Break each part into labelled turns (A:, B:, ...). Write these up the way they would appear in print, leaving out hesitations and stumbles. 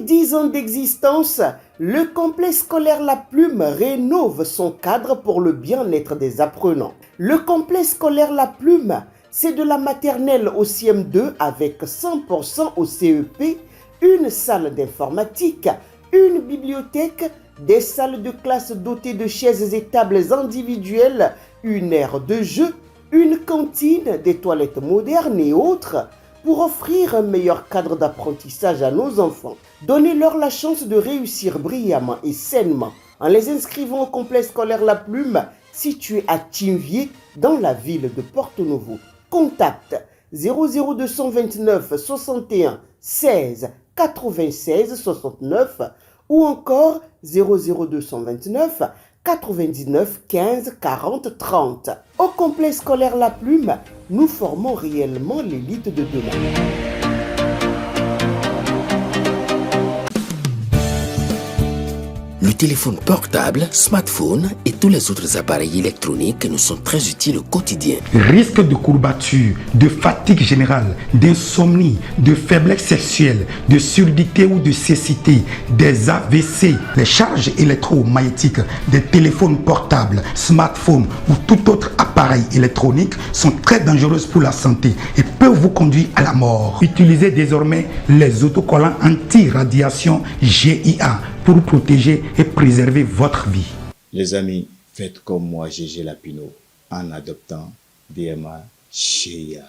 A: 10 ans d'existence, le complexe scolaire La Plume rénove son cadre pour le bien-être des apprenants. Le complexe scolaire La Plume, c'est de la maternelle au CM2 avec 100% au CEP, une salle d'informatique, une bibliothèque, des salles de classe dotées de chaises et tables individuelles, une aire de jeu, une cantine, des toilettes modernes et autres, pour offrir un meilleur cadre d'apprentissage à nos enfants. Donnez-leur la chance de réussir brillamment et sainement en les inscrivant au complexe scolaire La Plume, situé à Tinvier, dans la ville de Porto-Novo. Contact 00229 61 16 96 69 ou encore 00229 99 15 40 30. Au complexe scolaire La Plume, nous formons réellement l'élite de demain.
B: Le téléphone portable, smartphone et tous les autres appareils électroniques nous sont très utiles au quotidien.
C: Risque de courbature, de fatigue générale, d'insomnie, de faiblesse sexuelle, de surdité ou de cécité, des AVC, les charges électromagnétiques des téléphones portables, smartphones ou tout autre appareil électronique sont très dangereuses pour la santé et peuvent vous conduire à la mort. Utilisez désormais les autocollants anti-radiation GIA pour protéger et préserver votre vie.
D: Les amis, faites comme moi, Gégé Lapino, en adoptant DMA GIA.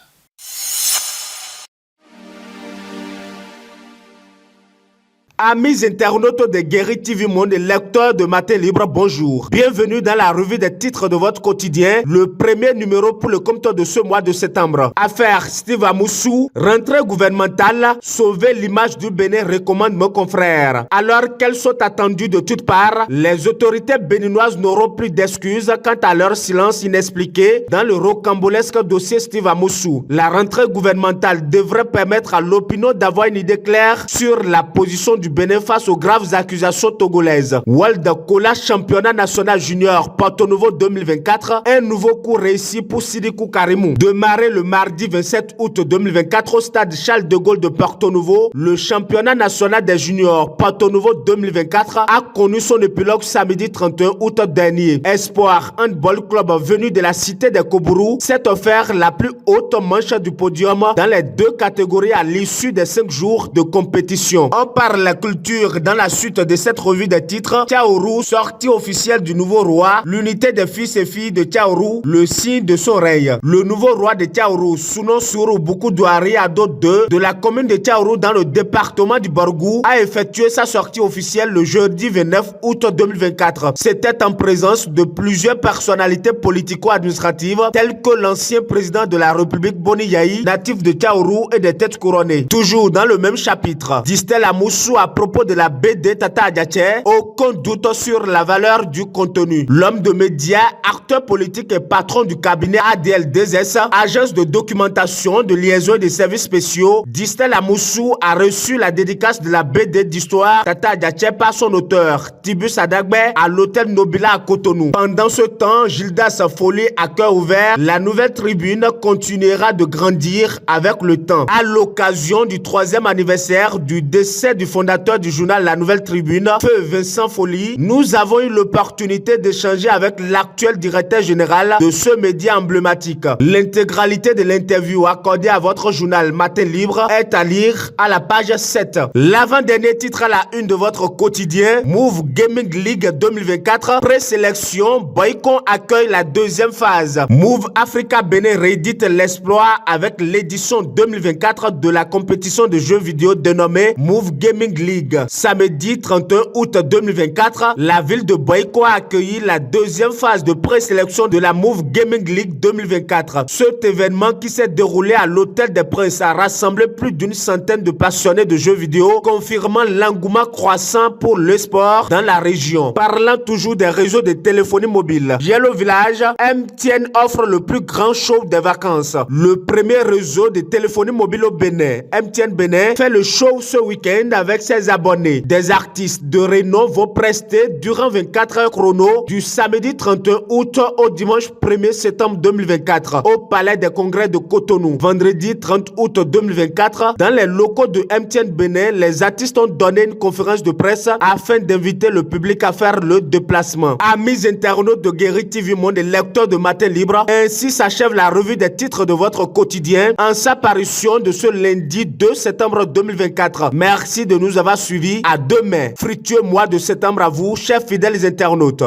E: Amis internautes de Guéri TV Monde et lecteurs de Matin Libre, bonjour. Bienvenue dans la revue des titres de votre quotidien, le premier numéro pour le compte de ce mois de septembre. Affaire Steve Amoussou, rentrée gouvernementale, sauver l'image du Bénin recommande mon confrère. Alors qu'elles sont attendues de toutes parts, les autorités béninoises n'auront plus d'excuses quant à leur silence inexpliqué dans le rocambolesque dossier Steve Amoussou. La rentrée gouvernementale devrait permettre à l'opinion d'avoir une idée claire sur la position du Bénin face aux graves accusations togolaises. World Cola Championnat National Junior Porto-Novo 2024, un nouveau coup réussi pour Sidikou Karimou. Démarré le mardi 27 août 2024 au stade Charles de Gaulle de Porto-Novo, le championnat national des juniors Porto-Novo 2024 a connu son épilogue samedi 31 août dernier. Espoir Handball Club venu de la cité des Kobourou s'est offert la plus haute manche du podium dans les deux catégories à l'issue des 5 jours de compétition. On parle culture dans la suite de cette revue des titres. Tchaourou, sortie officielle du nouveau roi, l'unité des fils et filles de Tchaourou, le signe de son règne. Le nouveau roi de Tchaourou, Souno Sourou Boukou Douari Ado 2 de la commune de Tchaourou dans le département du Borgou a effectué sa sortie officielle le jeudi 29 août 2024. C'était en présence de plusieurs personnalités politico-administratives telles que l'ancien président de la République Boni Yahi, natif de Tchaourou et des têtes couronnées. Toujours dans le même chapitre, Distel Amoussou à propos de la BD Tata Adiaché, aucun doute sur la valeur du contenu. L'homme de médias, acteur politique et patron du cabinet ADL2S, agence de documentation, de liaison et de services spéciaux, Distel Amoussou a reçu la dédicace de la BD d'histoire Tata Adiaché par son auteur, Tibus Adagbe, à l'hôtel Nobila à Cotonou. Pendant ce temps, Gildas Folly à cœur ouvert, la nouvelle tribune continuera de grandir avec le temps. À l'occasion du 3e anniversaire du décès du fondateur du journal La Nouvelle Tribune, Feu Vincent Folly, nous avons eu l'opportunité d'échanger avec l'actuel directeur général de ce média emblématique. L'intégralité de l'interview accordée à votre journal Matin Libre est à lire à la page 7. L'avant-dernier titre à la une de votre quotidien, Move Gaming League 2024, présélection, Boycon accueille la deuxième phase. Move Africa Bénin réédite l'exploit avec l'édition 2024 de la compétition de jeux vidéo dénommée Move Gaming League. Samedi 31 août 2024, la ville de Boyko a accueilli la deuxième phase de présélection de la Move Gaming League 2024. Cet événement qui s'est déroulé à l'Hôtel des Princes a rassemblé plus d'une centaine de passionnés de jeux vidéo, confirmant l'engouement croissant pour le sport dans la région. Parlant toujours des réseaux de téléphonie mobile, Yellow Village, MTN offre le plus grand show des vacances. Le premier réseau de téléphonie mobile au Bénin, MTN Bénin, fait le show ce week-end avec ses abonnés. Des artistes de renom vont prester durant 24 heures chrono du samedi 31 août au dimanche 1er septembre 2024 au Palais des Congrès de Cotonou. Vendredi 30 août 2024, dans les locaux de MTN Bénin, les artistes ont donné une conférence de presse afin d'inviter le public à faire le déplacement. Amis internautes de Guéri TV Monde et lecteurs de Matin Libre, ainsi s'achève la revue des titres de votre quotidien en sa parution de ce lundi 2 septembre 2024. Merci de nous avoir suivis. À demain. Fructueux mois de septembre à vous, chers fidèles internautes.